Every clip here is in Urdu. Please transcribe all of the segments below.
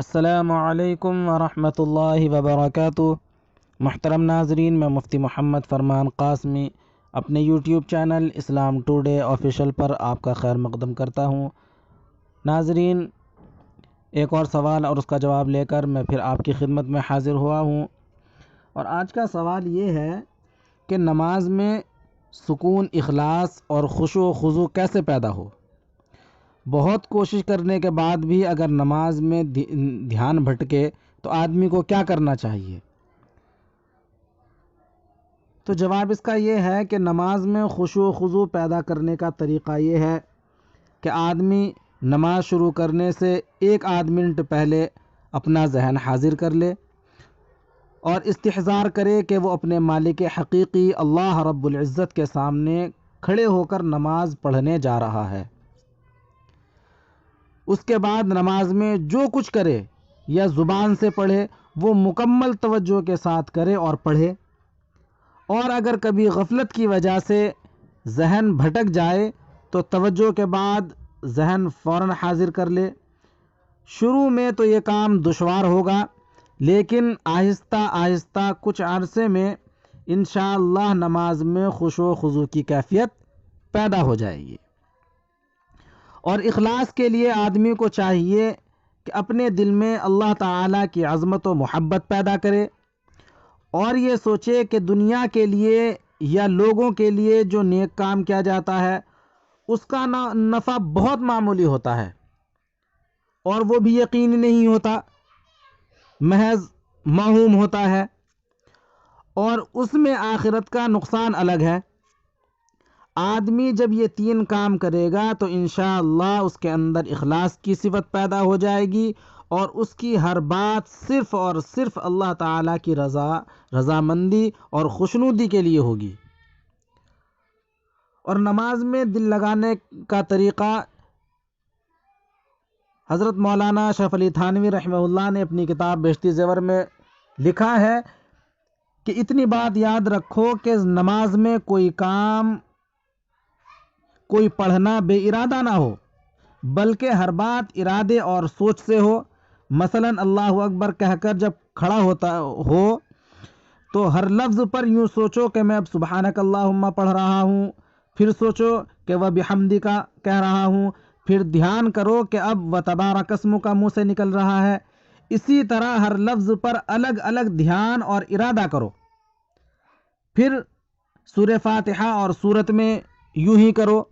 السلام علیکم ورحمۃ اللہ وبرکاتہ۔ محترم ناظرین، میں مفتی محمد فرمان قاسمی اپنے یوٹیوب چینل اسلام ٹوڈے آفیشیل پر آپ کا خیر مقدم کرتا ہوں۔ ناظرین، ایک اور سوال اور اس کا جواب لے کر میں پھر آپ کی خدمت میں حاضر ہوا ہوں، اور آج کا سوال یہ ہے کہ نماز میں سکون، اخلاص اور خشوع و خضوع کیسے پیدا ہو؟ بہت کوشش کرنے کے بعد بھی اگر نماز میں دھیان بھٹکے تو آدمی کو کیا کرنا چاہیے؟ تو جواب اس کا یہ ہے کہ نماز میں خشوع و خضوع پیدا کرنے کا طریقہ یہ ہے کہ آدمی نماز شروع کرنے سے ایک آدھ منٹ پہلے اپنا ذہن حاضر کر لے اور استحضار کرے کہ وہ اپنے مالک حقیقی اللہ رب العزت کے سامنے کھڑے ہو کر نماز پڑھنے جا رہا ہے۔ اس کے بعد نماز میں جو کچھ کرے یا زبان سے پڑھے وہ مکمل توجہ کے ساتھ کرے اور پڑھے، اور اگر کبھی غفلت کی وجہ سے ذہن بھٹک جائے تو توجہ کے بعد ذہن فوراً حاضر کر لے۔ شروع میں تو یہ کام دشوار ہوگا، لیکن آہستہ آہستہ کچھ عرصے میں انشاءاللہ نماز میں خشوع و خضوع کی کیفیت پیدا ہو جائے گی۔ اور اخلاص کے لیے آدمی کو چاہیے کہ اپنے دل میں اللہ تعالیٰ کی عظمت و محبت پیدا کرے اور یہ سوچے کہ دنیا کے لیے یا لوگوں کے لیے جو نیک کام کیا جاتا ہے اس کا نفع بہت معمولی ہوتا ہے، اور وہ بھی یقینی نہیں ہوتا، محض موہوم ہوتا ہے، اور اس میں آخرت کا نقصان الگ ہے۔ آدمی جب یہ تین کام کرے گا تو انشاءاللہ اس کے اندر اخلاص کی صفت پیدا ہو جائے گی، اور اس کی ہر بات صرف اور صرف اللہ تعالیٰ کی رضامندی اور خوشنودی کے لیے ہوگی۔ اور نماز میں دل لگانے کا طریقہ حضرت مولانا اشرف علی تھانوی رحمہ اللہ نے اپنی کتاب بہشتی زیور میں لکھا ہے کہ اتنی بات یاد رکھو کہ نماز میں کوئی کام، کوئی پڑھنا بے ارادہ نہ ہو، بلکہ ہر بات ارادے اور سوچ سے ہو۔ مثلا اللہ اکبر کہہ کر جب کھڑا ہوتا ہو تو ہر لفظ پر یوں سوچو کہ میں اب سبحانک اللہم پڑھ رہا ہوں، پھر سوچو کہ وہ بحمدک کہہ رہا ہوں، پھر دھیان کرو کہ اب و تبارک اسمک منہ سے نکل رہا ہے۔ اسی طرح ہر لفظ پر الگ الگ دھیان اور ارادہ کرو۔ پھر سورہ فاتحہ اور سورت میں یوں ہی کرو،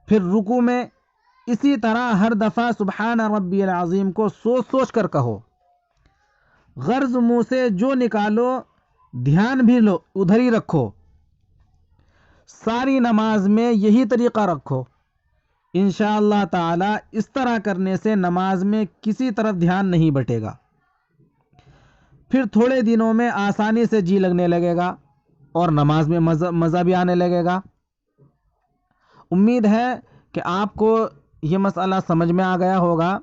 پھر رکوع میں اسی طرح ہر دفعہ سبحان ربی العظیم کو سوچ سوچ کر کہو۔ غرض منہ سے جو نکالو دھیان بھی لو ادھر ہی رکھو۔ ساری نماز میں یہی طریقہ رکھو۔ انشاءاللہ تعالی اس طرح کرنے سے نماز میں کسی طرف دھیان نہیں بٹے گا، پھر تھوڑے دنوں میں آسانی سے جی لگنے لگے گا اور نماز میں مزہ بھی آنے لگے گا۔ امید ہے کہ آپ کو یہ مسئلہ سمجھ میں آ گیا ہوگا۔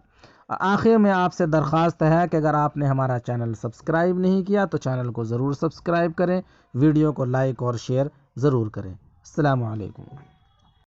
آخر میں آپ سے درخواست ہے کہ اگر آپ نے ہمارا چینل سبسکرائب نہیں کیا تو چینل کو ضرور سبسکرائب کریں، ویڈیو کو لائک اور شیئر ضرور کریں۔ السلام علیکم۔